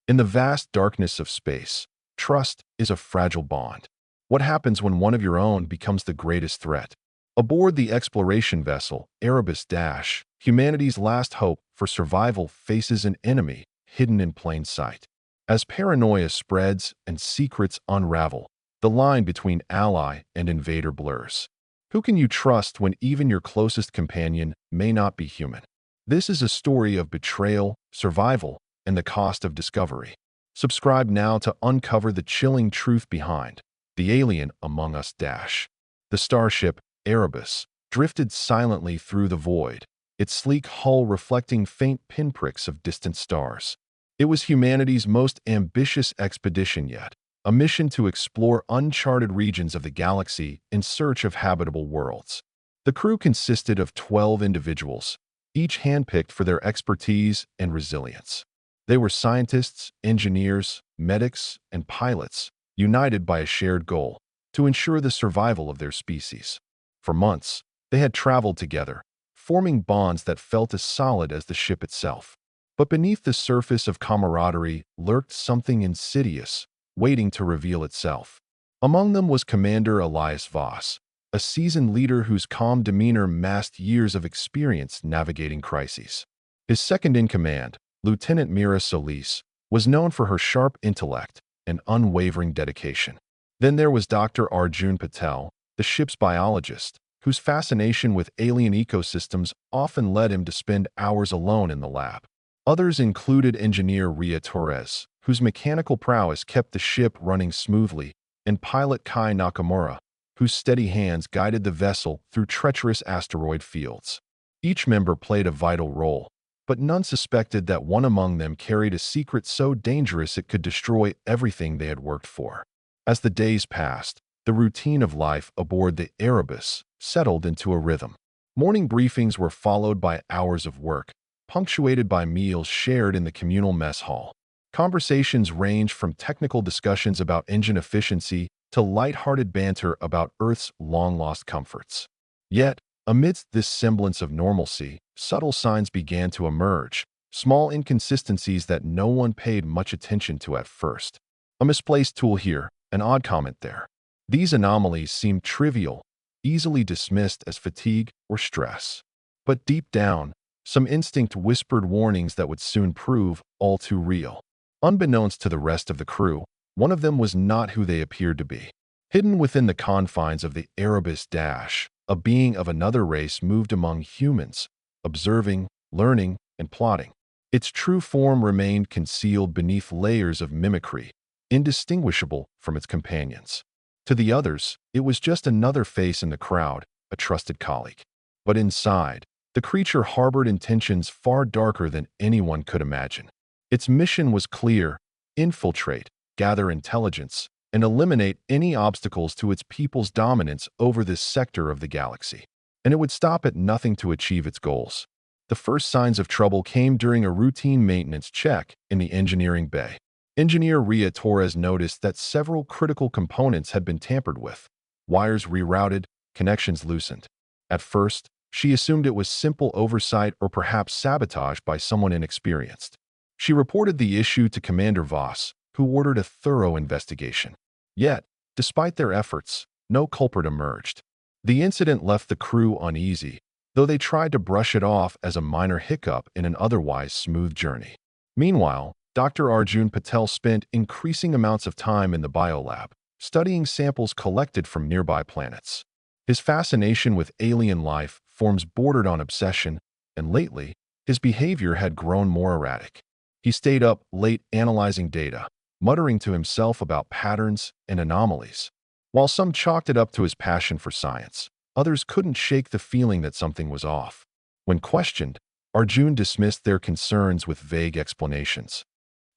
In the vast darkness of space, trust is a fragile bond. What happens when one of your own becomes the greatest threat? Aboard the exploration vessel Erebus Dash, humanity's last hope for survival faces an enemy hidden in plain sight. As paranoia spreads and secrets unravel, the line between ally and invader blurs. Who can you trust when even your closest companion may not be human? This is a story of betrayal, survival, and the cost of discovery. Subscribe now to uncover the chilling truth behind the alien among us. The starship, Erebus, drifted silently through the void, its sleek hull reflecting faint pinpricks of distant stars. It was humanity's most ambitious expedition yet, a mission to explore uncharted regions of the galaxy in search of habitable worlds. The crew consisted of 12 individuals, each handpicked for their expertise and resilience. They were scientists, engineers, medics, and pilots, united by a shared goal to ensure the survival of their species. For months, they had traveled together, forming bonds that felt as solid as the ship itself. But beneath the surface of camaraderie lurked something insidious, waiting to reveal itself. Among them was Commander Elias Voss, a seasoned leader whose calm demeanor masked years of experience navigating crises. His second-in-command, Lieutenant Mira Solis, was known for her sharp intellect and unwavering dedication. Then there was Dr. Arjun Patel, the ship's biologist, whose fascination with alien ecosystems often led him to spend hours alone in the lab. Others included engineer Ria Torres, whose mechanical prowess kept the ship running smoothly, and pilot Kai Nakamura, whose steady hands guided the vessel through treacherous asteroid fields. Each member played a vital role, but none suspected that one among them carried a secret so dangerous it could destroy everything they had worked for. As the days passed, the routine of life aboard the Erebus settled into a rhythm. Morning briefings were followed by hours of work, punctuated by meals shared in the communal mess hall. Conversations ranged from technical discussions about engine efficiency to light-hearted banter about Earth's long-lost comforts. Yet, amidst this semblance of normalcy, subtle signs began to emerge, small inconsistencies that no one paid much attention to at first. A misplaced tool here, an odd comment there. These anomalies seemed trivial, easily dismissed as fatigue or stress. But deep down, some instinct whispered warnings that would soon prove all too real. Unbeknownst to the rest of the crew, one of them was not who they appeared to be. Hidden within the confines of the Erebus Dash, a being of another race moved among humans, observing, learning, and plotting. Its true form remained concealed beneath layers of mimicry, indistinguishable from its companions. To the others, it was just another face in the crowd, a trusted colleague. But inside, the creature harbored intentions far darker than anyone could imagine. Its mission was clear: infiltrate, gather intelligence, and eliminate any obstacles to its people's dominance over this sector of the galaxy. And it would stop at nothing to achieve its goals. The first signs of trouble came during a routine maintenance check in the engineering bay. Engineer Ria Torres noticed that several critical components had been tampered with, wires rerouted, connections loosened. At first, she assumed it was simple oversight or perhaps sabotage by someone inexperienced. She reported the issue to Commander Voss, who ordered a thorough investigation. Yet, despite their efforts, no culprit emerged. The incident left the crew uneasy, though they tried to brush it off as a minor hiccup in an otherwise smooth journey. Meanwhile, Dr. Arjun Patel spent increasing amounts of time in the biolab, studying samples collected from nearby planets. His fascination with alien life forms bordered on obsession, and lately, his behavior had grown more erratic. He stayed up late analyzing data, muttering to himself about patterns and anomalies. While some chalked it up to his passion for science, others couldn't shake the feeling that something was off. When questioned, Arjun dismissed their concerns with vague explanations,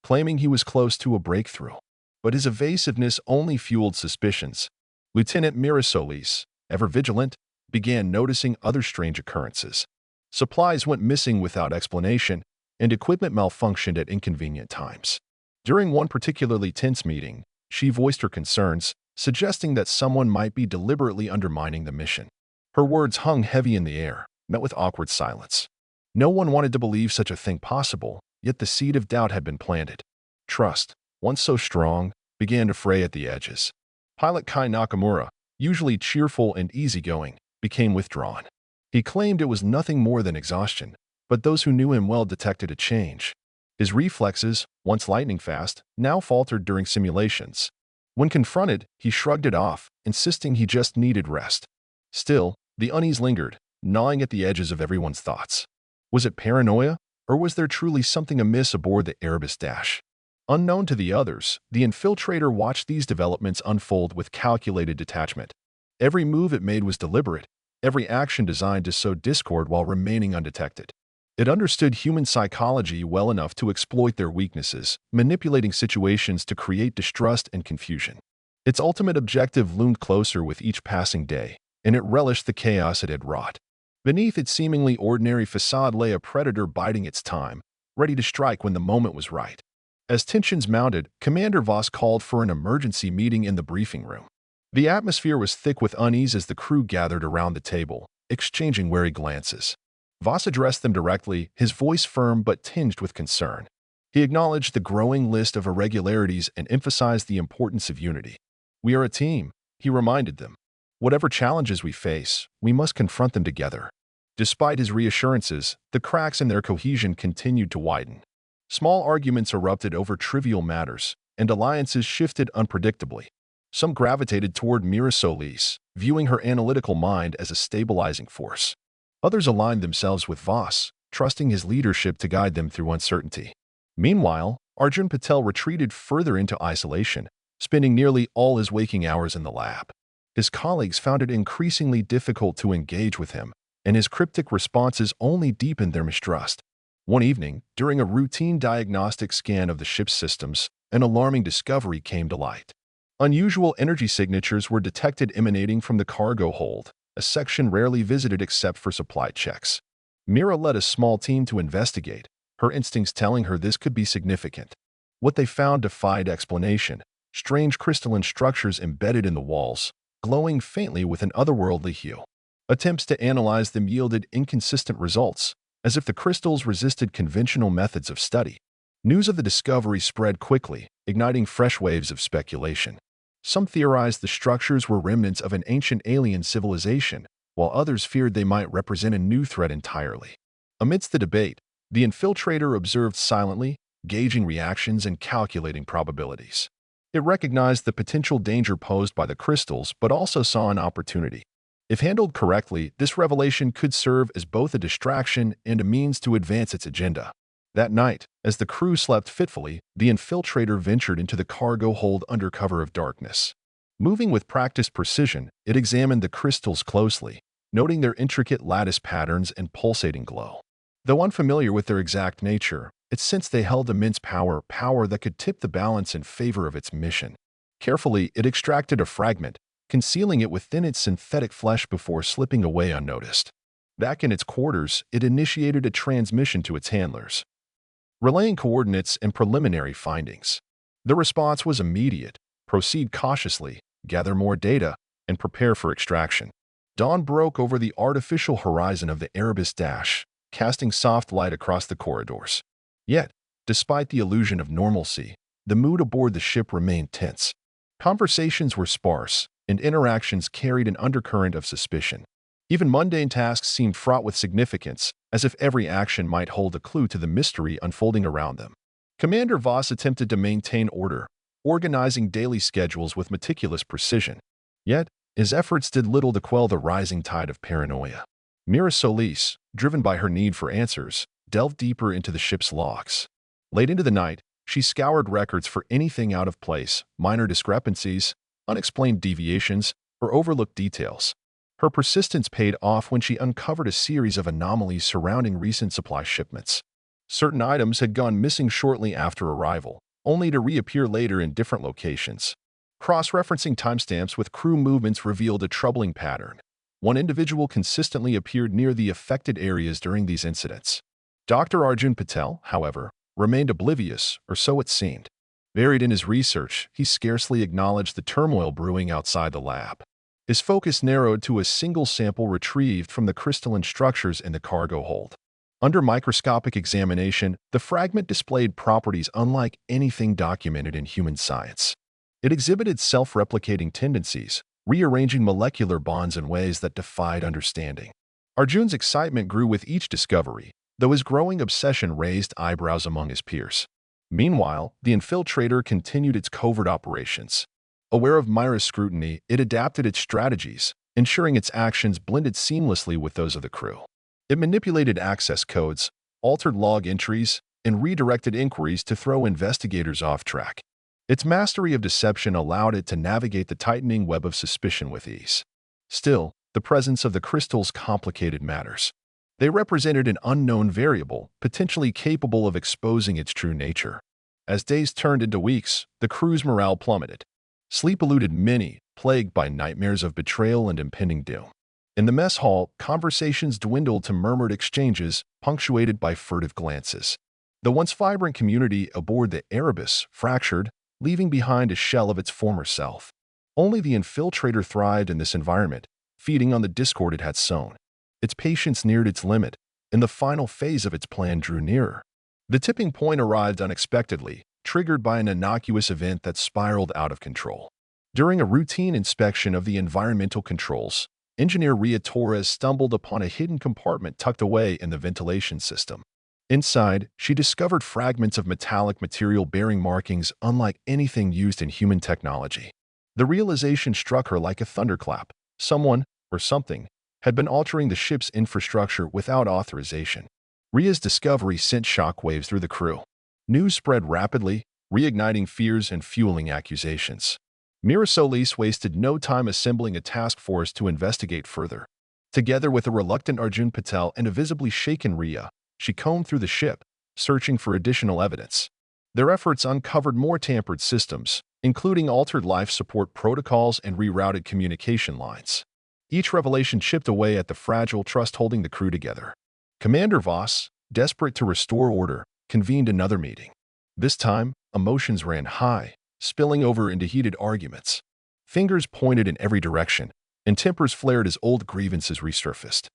claiming he was close to a breakthrough. But his evasiveness only fueled suspicions. Lieutenant Mirasolis, ever vigilant, began noticing other strange occurrences. Supplies went missing without explanation, and equipment malfunctioned at inconvenient times. During one particularly tense meeting, she voiced her concerns, suggesting that someone might be deliberately undermining the mission. Her words hung heavy in the air, met with awkward silence. No one wanted to believe such a thing possible, yet the seed of doubt had been planted. trust, once so strong, began to fray at the edges. Pilot Kai Nakamura, usually cheerful and easygoing, became withdrawn. He claimed it was nothing more than exhaustion, but those who knew him well detected a change. His reflexes, once lightning fast, now faltered during simulations. When confronted, he shrugged it off, insisting he just needed rest. Still, the unease lingered, gnawing at the edges of everyone's thoughts. Was it paranoia, or was there truly something amiss aboard the Erebus Dash? Unknown to the others, the infiltrator watched these developments unfold with calculated detachment. Every move it made was deliberate, every action designed to sow discord while remaining undetected. It understood human psychology well enough to exploit their weaknesses, manipulating situations to create distrust and confusion. Its ultimate objective loomed closer with each passing day, and it relished the chaos it had wrought. Beneath its seemingly ordinary facade lay a predator biding its time, ready to strike when the moment was right. As tensions mounted, Commander Voss called for an emergency meeting in the briefing room. The atmosphere was thick with unease as the crew gathered around the table, exchanging wary glances. Voss addressed them directly, his voice firm but tinged with concern. He acknowledged the growing list of irregularities and emphasized the importance of unity. "We are a team," he reminded them. "Whatever challenges we face, we must confront them together." Despite his reassurances, the cracks in their cohesion continued to widen. Small arguments erupted over trivial matters, and alliances shifted unpredictably. Some gravitated toward Mira Solis, viewing her analytical mind as a stabilizing force. Others aligned themselves with Voss, trusting his leadership to guide them through uncertainty. Meanwhile, Arjun Patel retreated further into isolation, spending nearly all his waking hours in the lab. His colleagues found it increasingly difficult to engage with him, and his cryptic responses only deepened their mistrust. One evening, during a routine diagnostic scan of the ship's systems, an alarming discovery came to light. Unusual energy signatures were detected emanating from the cargo hold, a section rarely visited except for supply checks. Mira led a small team to investigate, her instincts telling her this could be significant. What they found defied explanation: strange crystalline structures embedded in the walls, glowing faintly with an otherworldly hue. Attempts to analyze them yielded inconsistent results, as if the crystals resisted conventional methods of study. News of the discovery spread quickly, igniting fresh waves of speculation. Some theorized the structures were remnants of an ancient alien civilization, while others feared they might represent a new threat entirely. Amidst the debate, the infiltrator observed silently, gauging reactions and calculating probabilities. It recognized the potential danger posed by the crystals, but also saw an opportunity. If handled correctly, this revelation could serve as both a distraction and a means to advance its agenda. That night, as the crew slept fitfully, the infiltrator ventured into the cargo hold under cover of darkness. Moving with practiced precision, it examined the crystals closely, noting their intricate lattice patterns and pulsating glow. Though unfamiliar with their exact nature, it sensed they held immense power that could tip the balance in favor of its mission. Carefully, it extracted a fragment, concealing it within its synthetic flesh before slipping away unnoticed. Back in its quarters, it initiated a transmission to its handlers, relaying coordinates and preliminary findings. The response was immediate: proceed cautiously, gather more data, and prepare for extraction. Dawn broke over the artificial horizon of the Erebus Dash, casting soft light across the corridors. Yet, despite the illusion of normalcy, the mood aboard the ship remained tense. Conversations were sparse, and interactions carried an undercurrent of suspicion. Even mundane tasks seemed fraught with significance, as if every action might hold a clue to the mystery unfolding around them. Commander Voss attempted to maintain order, organizing daily schedules with meticulous precision. Yet, his efforts did little to quell the rising tide of paranoia. Mira Solis, driven by her need for answers, delved deeper into the ship's logs. Late into the night, she scoured records for anything out of place, minor discrepancies, unexplained deviations, or overlooked details. Her persistence paid off when she uncovered a series of anomalies surrounding recent supply shipments. Certain items had gone missing shortly after arrival, only to reappear later in different locations. Cross-referencing timestamps with crew movements revealed a troubling pattern. One individual consistently appeared near the affected areas during these incidents. Dr. Arjun Patel, however, remained oblivious, or so it seemed. Buried in his research, he scarcely acknowledged the turmoil brewing outside the lab. His focus narrowed to a single sample retrieved from the crystalline structures in the cargo hold. Under microscopic examination, the fragment displayed properties unlike anything documented in human science. It exhibited self-replicating tendencies, rearranging molecular bonds in ways that defied understanding. Arjun's excitement grew with each discovery, though his growing obsession raised eyebrows among his peers. Meanwhile, the infiltrator continued its covert operations. Aware of Myra's scrutiny, it adapted its strategies, ensuring its actions blended seamlessly with those of the crew. It manipulated access codes, altered log entries, and redirected inquiries to throw investigators off track. Its mastery of deception allowed it to navigate the tightening web of suspicion with ease. Still, the presence of the crystals complicated matters. They represented an unknown variable, potentially capable of exposing its true nature. As days turned into weeks, the crew's morale plummeted. Sleep eluded many, plagued by nightmares of betrayal and impending doom. In the mess hall, conversations dwindled to murmured exchanges, punctuated by furtive glances. The once vibrant community aboard the Erebus fractured, leaving behind a shell of its former self. Only the infiltrator thrived in this environment, feeding on the discord it had sown. Its patience neared its limit, and the final phase of its plan drew nearer. The tipping point arrived unexpectedly, triggered by an innocuous event that spiraled out of control. During a routine inspection of the environmental controls, engineer Ria Torres stumbled upon a hidden compartment tucked away in the ventilation system. Inside, she discovered fragments of metallic material bearing markings unlike anything used in human technology. The realization struck her like a thunderclap. Someone, or something, had been altering the ship's infrastructure without authorization. Ria's discovery sent shockwaves through the crew. News spread rapidly, reigniting fears and fueling accusations. Mira Solis wasted no time assembling a task force to investigate further. Together with a reluctant Arjun Patel and a visibly shaken Ria, she combed through the ship, searching for additional evidence. Their efforts uncovered more tampered systems, including altered life support protocols and rerouted communication lines. Each revelation chipped away at the fragile trust holding the crew together. Commander Voss, desperate to restore order, convened another meeting. This time, emotions ran high, spilling over into heated arguments. Fingers pointed in every direction, and tempers flared as old grievances resurfaced.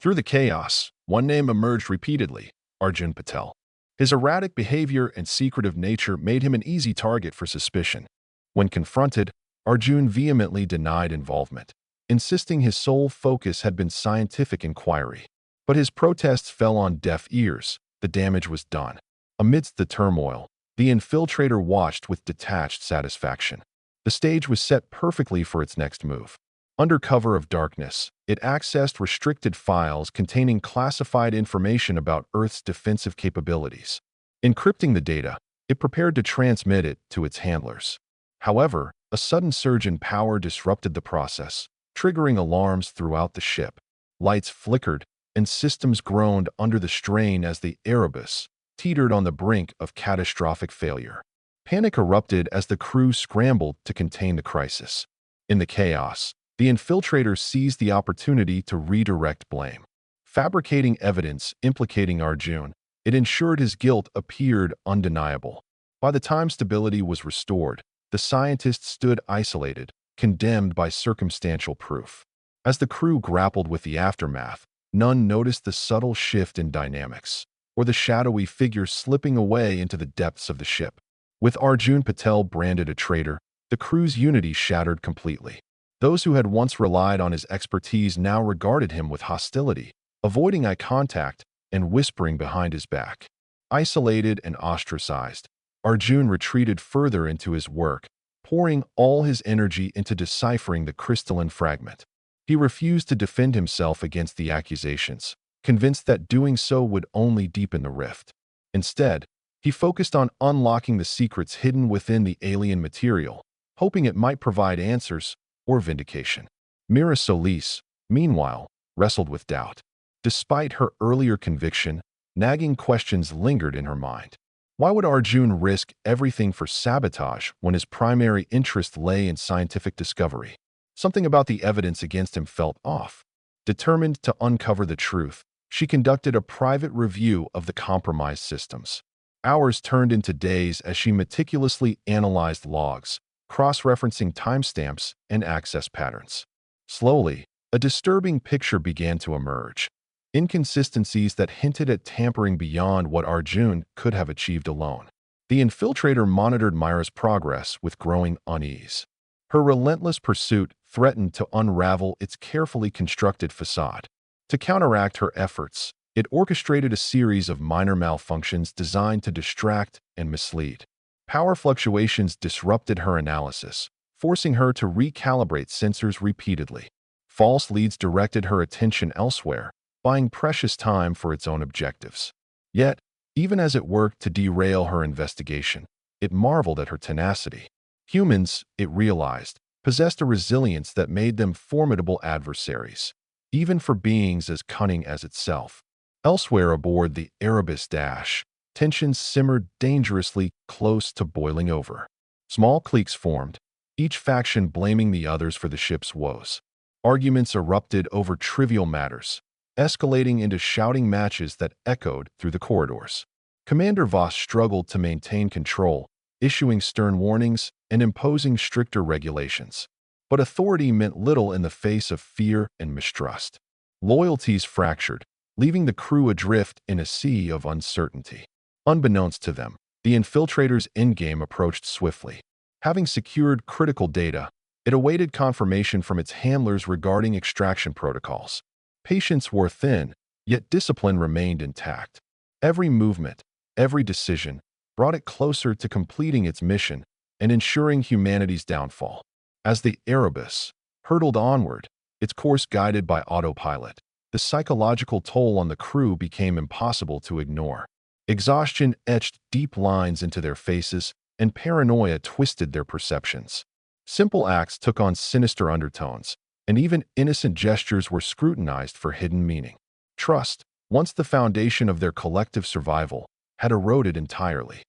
Through the chaos, one name emerged repeatedly: Arjun Patel. His erratic behavior and secretive nature made him an easy target for suspicion. When confronted, Arjun vehemently denied involvement, insisting his sole focus had been scientific inquiry. But his protests fell on deaf ears. The damage was done. Amidst the turmoil, the infiltrator watched with detached satisfaction. The stage was set perfectly for its next move. Under cover of darkness, it accessed restricted files containing classified information about Earth's defensive capabilities. Encrypting the data, it prepared to transmit it to its handlers. However, a sudden surge in power disrupted the process, triggering alarms throughout the ship. Lights flickered, and systems groaned under the strain as the Erebus teetered on the brink of catastrophic failure. Panic erupted as the crew scrambled to contain the crisis. In the chaos, the infiltrator seized the opportunity to redirect blame. Fabricating evidence implicating Arjun, it ensured his guilt appeared undeniable. By the time stability was restored, the scientists stood isolated, condemned by circumstantial proof. As the crew grappled with the aftermath, none noticed the subtle shift in dynamics, or the shadowy figure slipping away into the depths of the ship. With Arjun Patel branded a traitor, the crew's unity shattered completely. Those who had once relied on his expertise now regarded him with hostility, avoiding eye contact and whispering behind his back. Isolated and ostracized, Arjun retreated further into his work, pouring all his energy into deciphering the crystalline fragment. He refused to defend himself against the accusations, convinced that doing so would only deepen the rift. Instead, he focused on unlocking the secrets hidden within the alien material, hoping it might provide answers or vindication. Mira Solis, meanwhile, wrestled with doubt. Despite her earlier conviction, nagging questions lingered in her mind. Why would Arjun risk everything for sabotage when his primary interest lay in scientific discovery? Something about the evidence against him felt off. Determined to uncover the truth, she conducted a private review of the compromised systems. Hours turned into days as she meticulously analyzed logs, cross-referencing timestamps and access patterns. Slowly, a disturbing picture began to emerge. inconsistencies that hinted at tampering beyond what Arjun could have achieved alone. The infiltrator monitored Myra's progress with growing unease. Her relentless pursuit threatened to unravel its carefully constructed facade. To counteract her efforts, it orchestrated a series of minor malfunctions designed to distract and mislead. Power fluctuations disrupted her analysis, forcing her to recalibrate sensors repeatedly. False leads directed her attention elsewhere, buying precious time for its own objectives. Yet, even as it worked to derail her investigation, it marveled at her tenacity. Humans, it realized, possessed a resilience that made them formidable adversaries, even for beings as cunning as itself. Elsewhere aboard the Erebus Dash, tensions simmered dangerously close to boiling over. Small cliques formed, each faction blaming the others for the ship's woes. Arguments erupted over trivial matters, escalating into shouting matches that echoed through the corridors. Commander Voss struggled to maintain control, issuing stern warnings and imposing stricter regulations. But authority meant little in the face of fear and mistrust. Loyalties fractured, leaving the crew adrift in a sea of uncertainty. Unbeknownst to them, the infiltrator's endgame approached swiftly. Having secured critical data, it awaited confirmation from its handlers regarding extraction protocols. Patience wore thin, yet discipline remained intact. Every movement, every decision, brought it closer to completing its mission and ensuring humanity's downfall. As the Erebus hurtled onward, its course guided by autopilot, the psychological toll on the crew became impossible to ignore. Exhaustion etched deep lines into their faces, and paranoia twisted their perceptions. Simple acts took on sinister undertones, and even innocent gestures were scrutinized for hidden meaning. Trust, once the foundation of their collective survival, had eroded entirely.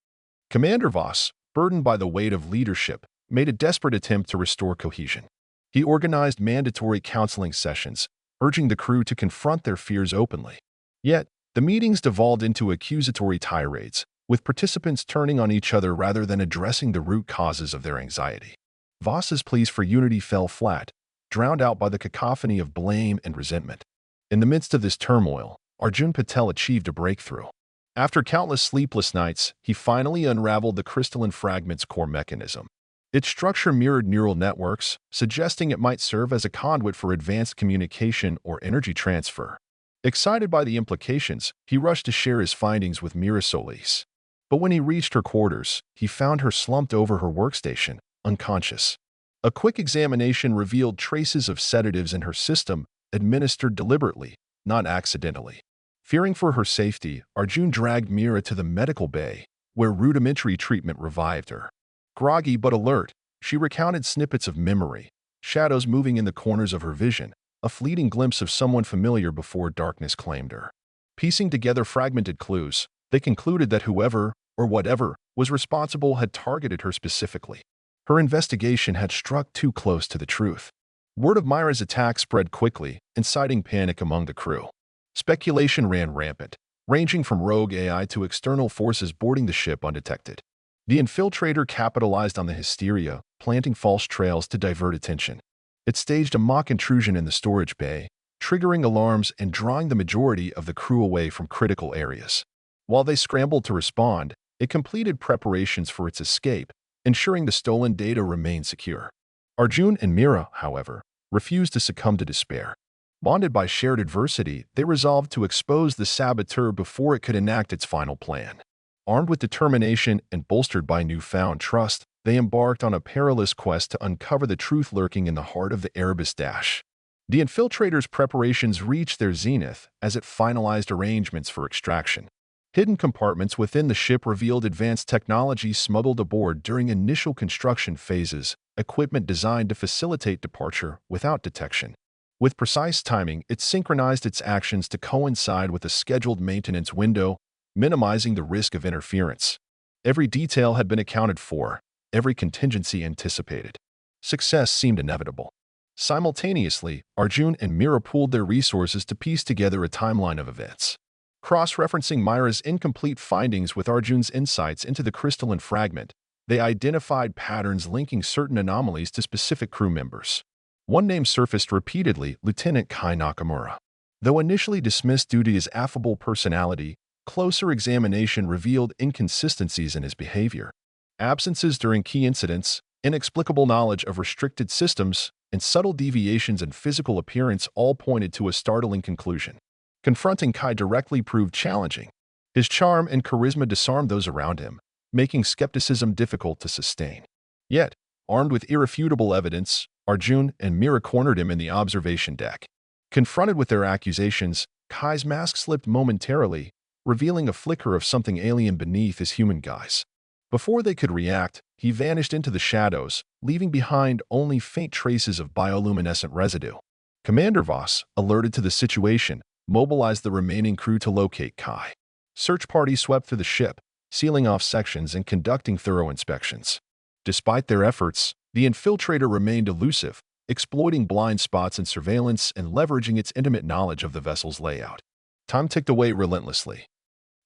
Commander Voss, burdened by the weight of leadership, made a desperate attempt to restore cohesion. He organized mandatory counseling sessions, urging the crew to confront their fears openly. Yet, the meetings devolved into accusatory tirades, with participants turning on each other rather than addressing the root causes of their anxiety. Voss's pleas for unity fell flat, drowned out by the cacophony of blame and resentment. In the midst of this turmoil, Arjun Patel achieved a breakthrough. After countless sleepless nights, he finally unraveled the crystalline fragment's core mechanism. Its structure mirrored neural networks, suggesting it might serve as a conduit for advanced communication or energy transfer. Excited by the implications, he rushed to share his findings with Mira Solis. But when he reached her quarters, he found her slumped over her workstation, unconscious. A quick examination revealed traces of sedatives in her system, administered deliberately, not accidentally. Fearing for her safety, Arjun dragged Mira to the medical bay, where rudimentary treatment revived her. Groggy but alert, she recounted snippets of memory, shadows moving in the corners of her vision, a fleeting glimpse of someone familiar before darkness claimed her. Piecing together fragmented clues, they concluded that whoever, or whatever, was responsible had targeted her specifically. Her investigation had struck too close to the truth. Word of Myra's attack spread quickly, inciting panic among the crew. Speculation ran rampant, ranging from rogue AI to external forces boarding the ship undetected. The infiltrator capitalized on the hysteria, planting false trails to divert attention. It staged a mock intrusion in the storage bay, triggering alarms and drawing the majority of the crew away from critical areas. While they scrambled to respond, it completed preparations for its escape, ensuring the stolen data remained secure. Arjun and Mira, however, refused to succumb to despair. Bonded by shared adversity, they resolved to expose the saboteur before it could enact its final plan. Armed with determination and bolstered by newfound trust, they embarked on a perilous quest to uncover the truth lurking in the heart of the Erebus Dash. The infiltrator's preparations reached their zenith as it finalized arrangements for extraction. Hidden compartments within the ship revealed advanced technology smuggled aboard during initial construction phases, equipment designed to facilitate departure without detection. With precise timing, it synchronized its actions to coincide with a scheduled maintenance window, minimizing the risk of interference. Every detail had been accounted for, every contingency anticipated. Success seemed inevitable. Simultaneously, Arjun and Mira pooled their resources to piece together a timeline of events. Cross-referencing Myra's incomplete findings with Arjun's insights into the crystalline fragment, they identified patterns linking certain anomalies to specific crew members. One name surfaced repeatedly: Lieutenant Kai Nakamura. Though initially dismissed due to his affable personality, closer examination revealed inconsistencies in his behavior. Absences during key incidents, inexplicable knowledge of restricted systems, and subtle deviations in physical appearance all pointed to a startling conclusion. Confronting Kai directly proved challenging. His charm and charisma disarmed those around him, making skepticism difficult to sustain. Yet, armed with irrefutable evidence, Arjun and Mira cornered him in the observation deck. Confronted with their accusations, Kai's mask slipped momentarily, revealing a flicker of something alien beneath his human guise. Before they could react, he vanished into the shadows, leaving behind only faint traces of bioluminescent residue. Commander Voss, alerted to the situation, mobilized the remaining crew to locate Kai. Search parties swept through the ship, sealing off sections and conducting thorough inspections. Despite their efforts, the infiltrator remained elusive, exploiting blind spots in surveillance and leveraging its intimate knowledge of the vessel's layout. Time ticked away relentlessly,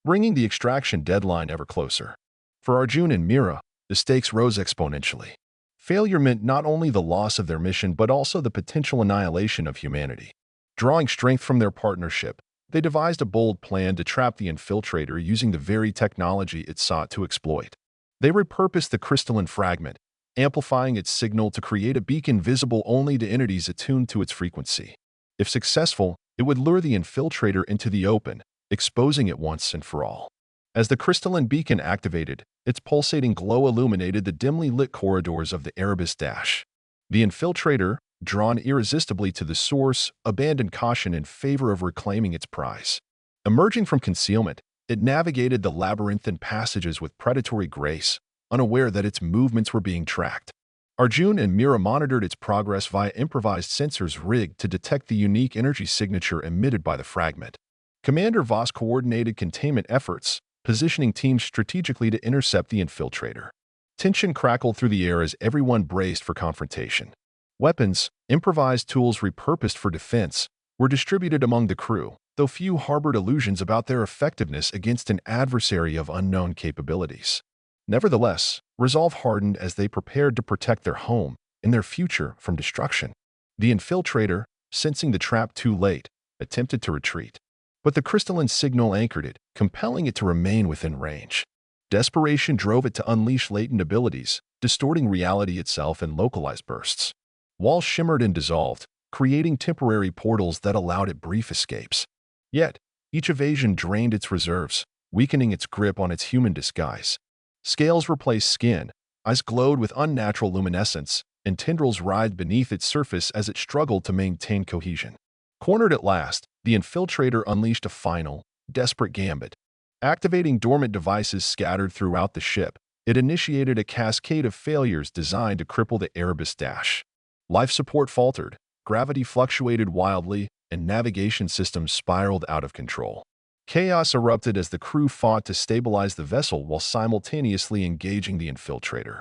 bringing the extraction deadline ever closer. For Arjun and Mira, the stakes rose exponentially. Failure meant not only the loss of their mission but also the potential annihilation of humanity. Drawing strength from their partnership, they devised a bold plan to trap the infiltrator using the very technology it sought to exploit. They repurposed the crystalline fragment, amplifying its signal to create a beacon visible only to entities attuned to its frequency. If successful, it would lure the infiltrator into the open, exposing it once and for all. As the crystalline beacon activated, its pulsating glow illuminated the dimly lit corridors of the Erebus Dash. The infiltrator, drawn irresistibly to the source, abandoned caution in favor of reclaiming its prize. Emerging from concealment, it navigated the labyrinthine passages with predatory grace, unaware that its movements were being tracked. Arjun and Mira monitored its progress via improvised sensors rigged to detect the unique energy signature emitted by the fragment. Commander Voss coordinated containment efforts, positioning teams strategically to intercept the infiltrator. Tension crackled through the air as everyone braced for confrontation. Weapons, improvised tools repurposed for defense, were distributed among the crew, though few harbored illusions about their effectiveness against an adversary of unknown capabilities. Nevertheless, resolve hardened as they prepared to protect their home and their future from destruction. The infiltrator, sensing the trap too late, attempted to retreat. But the crystalline signal anchored it, compelling it to remain within range. Desperation drove it to unleash latent abilities, distorting reality itself in localized bursts. Walls shimmered and dissolved, creating temporary portals that allowed it brief escapes. Yet, each evasion drained its reserves, weakening its grip on its human disguise. Scales replaced skin, eyes glowed with unnatural luminescence, and tendrils writhed beneath its surface as it struggled to maintain cohesion. Cornered at last, the infiltrator unleashed a final, desperate gambit. Activating dormant devices scattered throughout the ship, it initiated a cascade of failures designed to cripple the Erebus Dash. Life support faltered, gravity fluctuated wildly, and navigation systems spiraled out of control. Chaos erupted as the crew fought to stabilize the vessel while simultaneously engaging the infiltrator.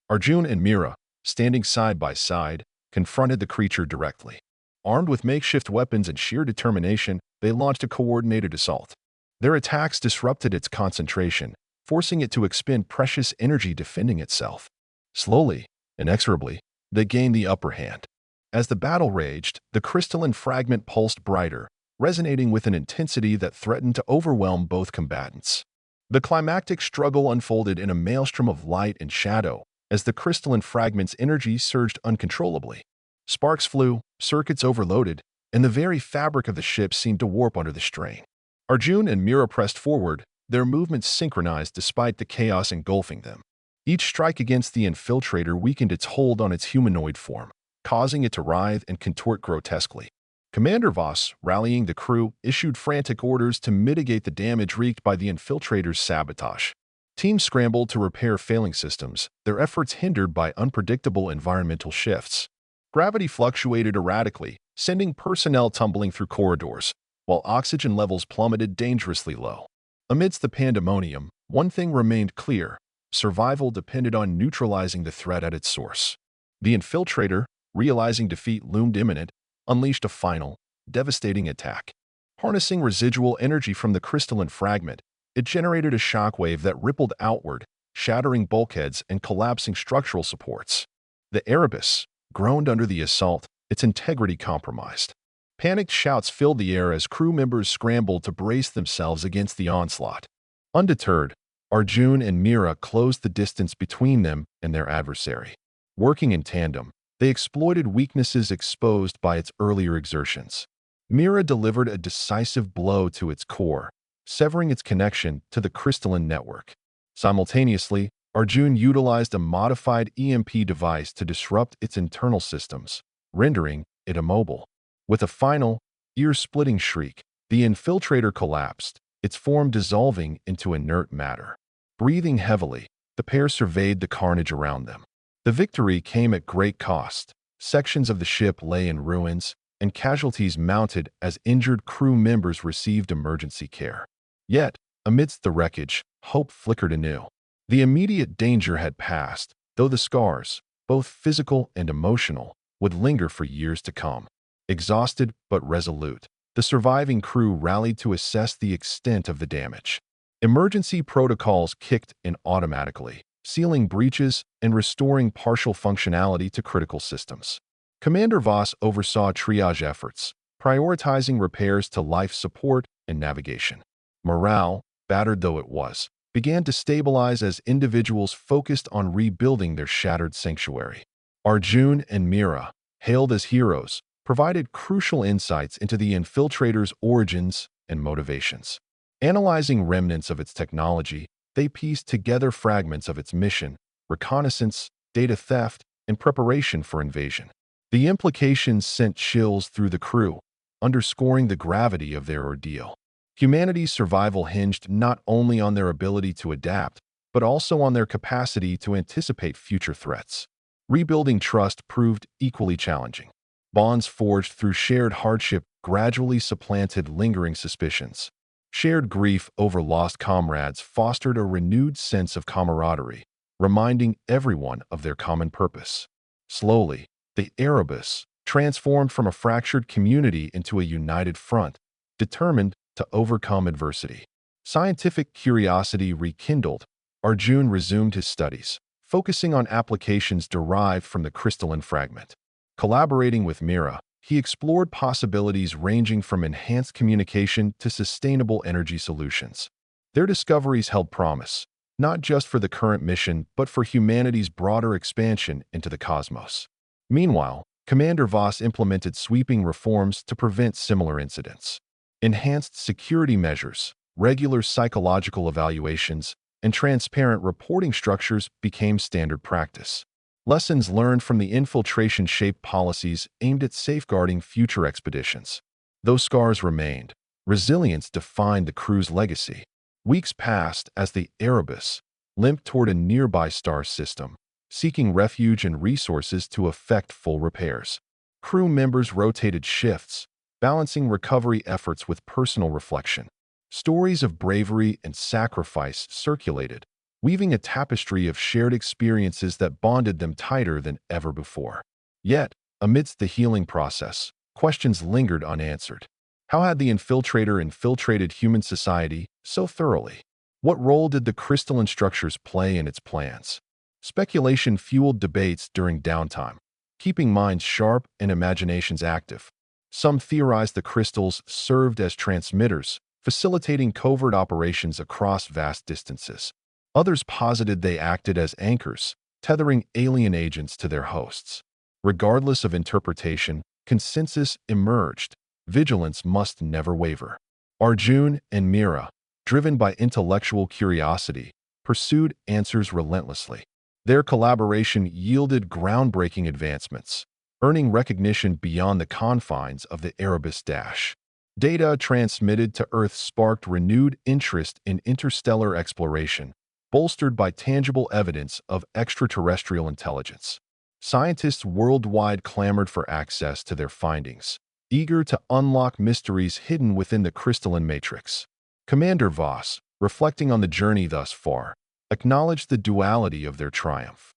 Arjun and Mira, standing side by side, confronted the creature directly. Armed with makeshift weapons and sheer determination, they launched a coordinated assault. Their attacks disrupted its concentration, forcing it to expend precious energy defending itself. Slowly, inexorably, they gained the upper hand. As the battle raged, the crystalline fragment pulsed brighter, resonating with an intensity that threatened to overwhelm both combatants. The climactic struggle unfolded in a maelstrom of light and shadow, as the crystalline fragment's energy surged uncontrollably. Sparks flew, circuits overloaded, and the very fabric of the ship seemed to warp under the strain. Arjun and Mira pressed forward, their movements synchronized despite the chaos engulfing them. Each strike against the infiltrator weakened its hold on its humanoid form, causing it to writhe and contort grotesquely. Commander Voss, rallying the crew, issued frantic orders to mitigate the damage wreaked by the infiltrator's sabotage. Teams scrambled to repair failing systems, their efforts hindered by unpredictable environmental shifts. Gravity fluctuated erratically, sending personnel tumbling through corridors, while oxygen levels plummeted dangerously low. Amidst the pandemonium, one thing remained clear: survival depended on neutralizing the threat at its source. The infiltrator, realizing defeat loomed imminent, unleashed a final, devastating attack. Harnessing residual energy from the crystalline fragment, it generated a shockwave that rippled outward, shattering bulkheads and collapsing structural supports. The Erebus groaned under the assault, its integrity compromised. Panicked shouts filled the air as crew members scrambled to brace themselves against the onslaught. Undeterred, Arjun and Mira closed the distance between them and their adversary. Working in tandem, they exploited weaknesses exposed by its earlier exertions. Mira delivered a decisive blow to its core, severing its connection to the crystalline network. Simultaneously, Arjun utilized a modified EMP device to disrupt its internal systems, rendering it immobile. With a final, ear-splitting shriek, the infiltrator collapsed, its form dissolving into inert matter. Breathing heavily, the pair surveyed the carnage around them. The victory came at great cost. Sections of the ship lay in ruins, and casualties mounted as injured crew members received emergency care. Yet, amidst the wreckage, hope flickered anew. The immediate danger had passed, though the scars, both physical and emotional, would linger for years to come. Exhausted but resolute, the surviving crew rallied to assess the extent of the damage. Emergency protocols kicked in automatically, sealing breaches and restoring partial functionality to critical systems. Commander Voss oversaw triage efforts, prioritizing repairs to life support and navigation. Morale, battered though it was, began to stabilize as individuals focused on rebuilding their shattered sanctuary. Arjun and Mira, hailed as heroes, provided crucial insights into the infiltrator's origins and motivations. Analyzing remnants of its technology, they pieced together fragments of its mission, reconnaissance, data theft, and preparation for invasion. The implications sent chills through the crew, underscoring the gravity of their ordeal. Humanity's survival hinged not only on their ability to adapt, but also on their capacity to anticipate future threats. Rebuilding trust proved equally challenging. Bonds forged through shared hardship gradually supplanted lingering suspicions. Shared grief over lost comrades fostered a renewed sense of camaraderie, reminding everyone of their common purpose. Slowly, the Erebus transformed from a fractured community into a united front, determined to overcome adversity. Scientific curiosity rekindled, Arjun resumed his studies, focusing on applications derived from the crystalline fragment. Collaborating with Mira, he explored possibilities ranging from enhanced communication to sustainable energy solutions. Their discoveries held promise, not just for the current mission, but for humanity's broader expansion into the cosmos. Meanwhile, Commander Voss implemented sweeping reforms to prevent similar incidents. Enhanced security measures, regular psychological evaluations, and transparent reporting structures became standard practice. Lessons learned from the infiltration shaped policies aimed at safeguarding future expeditions. Though scars remained, resilience defined the crew's legacy. Weeks passed as the Erebus limped toward a nearby star system, seeking refuge and resources to effect full repairs. Crew members rotated shifts, balancing recovery efforts with personal reflection. Stories of bravery and sacrifice circulated, weaving a tapestry of shared experiences that bonded them tighter than ever before. Yet, amidst the healing process, questions lingered unanswered. How had the infiltrator infiltrated human society so thoroughly? What role did the crystalline structures play in its plans? Speculation fueled debates during downtime, keeping minds sharp and imaginations active. Some theorized the crystals served as transmitters, facilitating covert operations across vast distances. Others posited they acted as anchors, tethering alien agents to their hosts. Regardless of interpretation, consensus emerged. Vigilance must never waver. Arjun and Mira, driven by intellectual curiosity, pursued answers relentlessly. Their collaboration yielded groundbreaking advancements, earning recognition beyond the confines of the Erebus Dash. Data transmitted to Earth sparked renewed interest in interstellar exploration, bolstered by tangible evidence of extraterrestrial intelligence. Scientists worldwide clamored for access to their findings, eager to unlock mysteries hidden within the crystalline matrix. Commander Voss, reflecting on the journey thus far, acknowledged the duality of their triumph.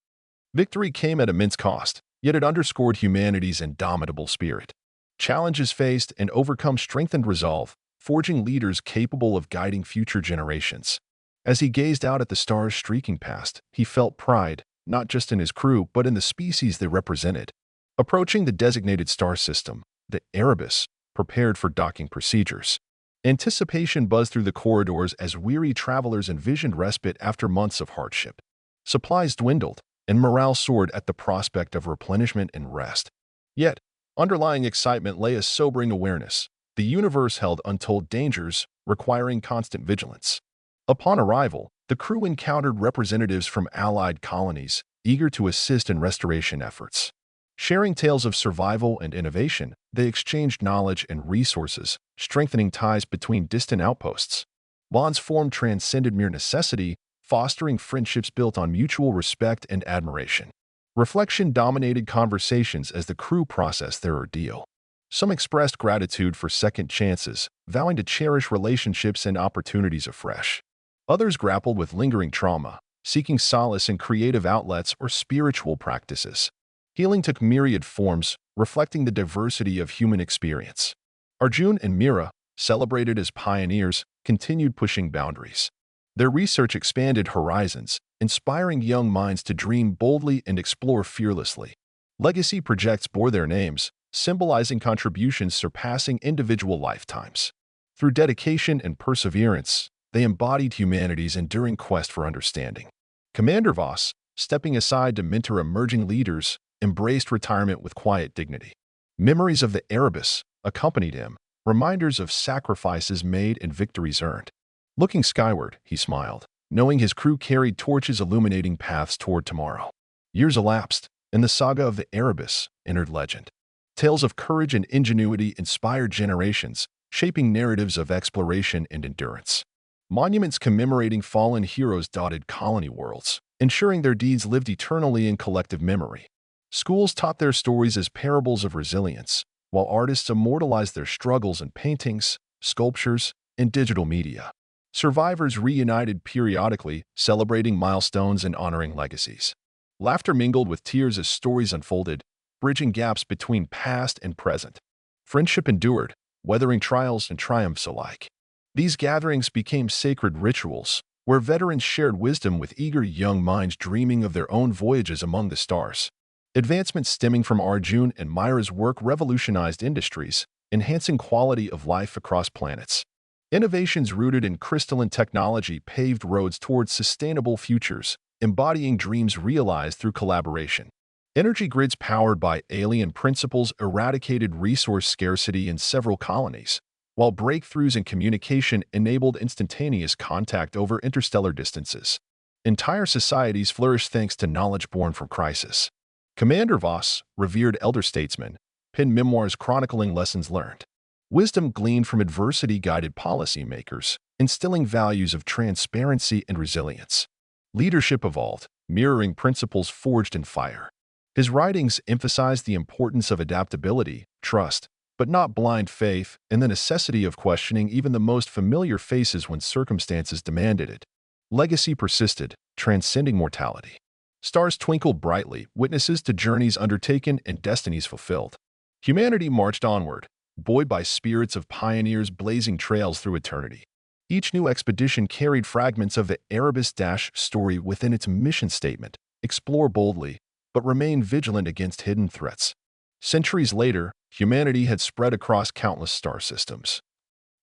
Victory came at immense cost, yet it underscored humanity's indomitable spirit. Challenges faced and overcome strengthened resolve, forging leaders capable of guiding future generations. As he gazed out at the stars streaking past, he felt pride, not just in his crew, but in the species they represented. Approaching the designated star system, the Erebus prepared for docking procedures. Anticipation buzzed through the corridors as weary travelers envisioned respite after months of hardship. Supplies dwindled, and morale soared at the prospect of replenishment and rest. Yet, underlying excitement lay a sobering awareness. The universe held untold dangers, requiring constant vigilance. Upon arrival, the crew encountered representatives from allied colonies, eager to assist in restoration efforts. Sharing tales of survival and innovation, they exchanged knowledge and resources, strengthening ties between distant outposts. Bonds formed transcended mere necessity, fostering friendships built on mutual respect and admiration. Reflection dominated conversations as the crew processed their ordeal. Some expressed gratitude for second chances, vowing to cherish relationships and opportunities afresh. Others grappled with lingering trauma, seeking solace in creative outlets or spiritual practices. Healing took myriad forms, reflecting the diversity of human experience. Arjun and Mira, celebrated as pioneers, continued pushing boundaries. Their research expanded horizons, inspiring young minds to dream boldly and explore fearlessly. Legacy projects bore their names, symbolizing contributions surpassing individual lifetimes. Through dedication and perseverance, they embodied humanity's enduring quest for understanding. Commander Voss, stepping aside to mentor emerging leaders, embraced retirement with quiet dignity. Memories of the Erebus accompanied him, reminders of sacrifices made and victories earned. Looking skyward, he smiled, knowing his crew carried torches illuminating paths toward tomorrow. Years elapsed, and the saga of the Erebus entered legend. Tales of courage and ingenuity inspired generations, shaping narratives of exploration and endurance. Monuments commemorating fallen heroes dotted colony worlds, ensuring their deeds lived eternally in collective memory. Schools taught their stories as parables of resilience, while artists immortalized their struggles in paintings, sculptures, and digital media. Survivors reunited periodically, celebrating milestones and honoring legacies. Laughter mingled with tears as stories unfolded, bridging gaps between past and present. Friendship endured, weathering trials and triumphs alike. These gatherings became sacred rituals, where veterans shared wisdom with eager young minds dreaming of their own voyages among the stars. Advancements stemming from Arjun and Myra's work revolutionized industries, enhancing quality of life across planets. Innovations rooted in crystalline technology paved roads towards sustainable futures, embodying dreams realized through collaboration. Energy grids powered by alien principles eradicated resource scarcity in several colonies, while breakthroughs in communication enabled instantaneous contact over interstellar distances. Entire societies flourished thanks to knowledge born from crisis. Commander Voss, revered elder statesman, penned memoirs chronicling lessons learned. Wisdom gleaned from adversity guided policymakers, instilling values of transparency and resilience. Leadership evolved, mirroring principles forged in fire. His writings emphasized the importance of adaptability, trust, but not blind faith, and the necessity of questioning even the most familiar faces when circumstances demanded it. Legacy persisted, transcending mortality. Stars twinkled brightly, witnesses to journeys undertaken and destinies fulfilled. Humanity marched onward, buoyed by spirits of pioneers blazing trails through eternity. Each new expedition carried fragments of the Erebus story within its mission statement: explore boldly, but remain vigilant against hidden threats. Centuries later, humanity had spread across countless star systems,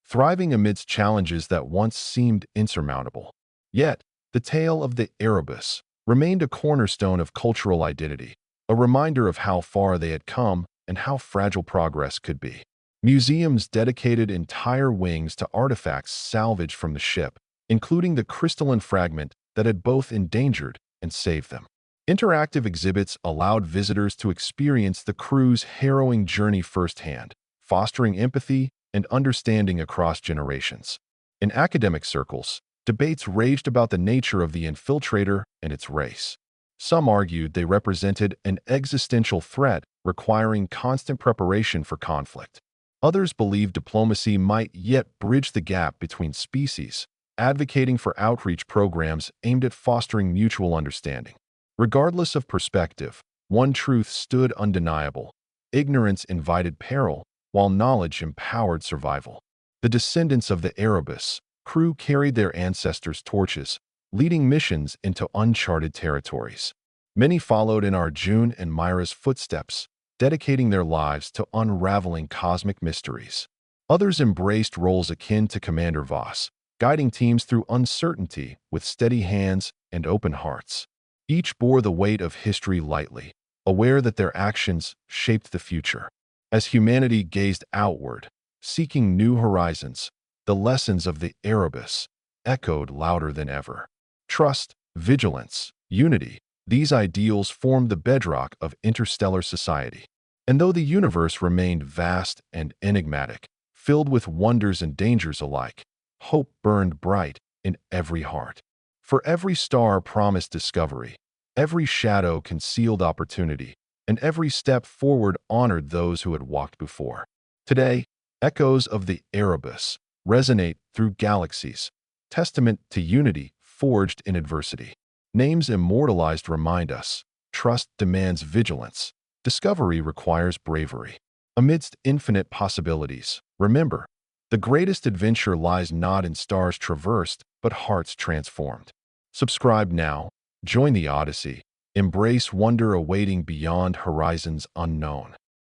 thriving amidst challenges that once seemed insurmountable. Yet, the tale of the Erebus remained a cornerstone of cultural identity, a reminder of how far they had come and how fragile progress could be. Museums dedicated entire wings to artifacts salvaged from the ship, including the crystalline fragment that had both endangered and saved them. Interactive exhibits allowed visitors to experience the crew's harrowing journey firsthand, fostering empathy and understanding across generations. In academic circles, debates raged about the nature of the infiltrator and its race. Some argued they represented an existential threat requiring constant preparation for conflict. Others believed diplomacy might yet bridge the gap between species, advocating for outreach programs aimed at fostering mutual understanding. Regardless of perspective, one truth stood undeniable: ignorance invited peril, while knowledge empowered survival. The descendants of the Erebus crew carried their ancestors' torches, leading missions into uncharted territories. Many followed in Arjun and Myra's footsteps, dedicating their lives to unraveling cosmic mysteries. Others embraced roles akin to Commander Voss, guiding teams through uncertainty with steady hands and open hearts. Each bore the weight of history lightly, aware that their actions shaped the future. As humanity gazed outward, seeking new horizons, the lessons of the Erebus echoed louder than ever. Trust, vigilance, unity, these ideals formed the bedrock of interstellar society. And though the universe remained vast and enigmatic, filled with wonders and dangers alike, hope burned bright in every heart. For every star promised discovery, every shadow concealed opportunity, and every step forward honored those who had walked before. Today, echoes of the Erebus resonate through galaxies, testament to unity forged in adversity. Names immortalized remind us, trust demands vigilance, discovery requires bravery. Amidst infinite possibilities, remember, the greatest adventure lies not in stars traversed, but hearts transformed. Subscribe now, join the Odyssey, embrace wonder awaiting beyond horizons unknown.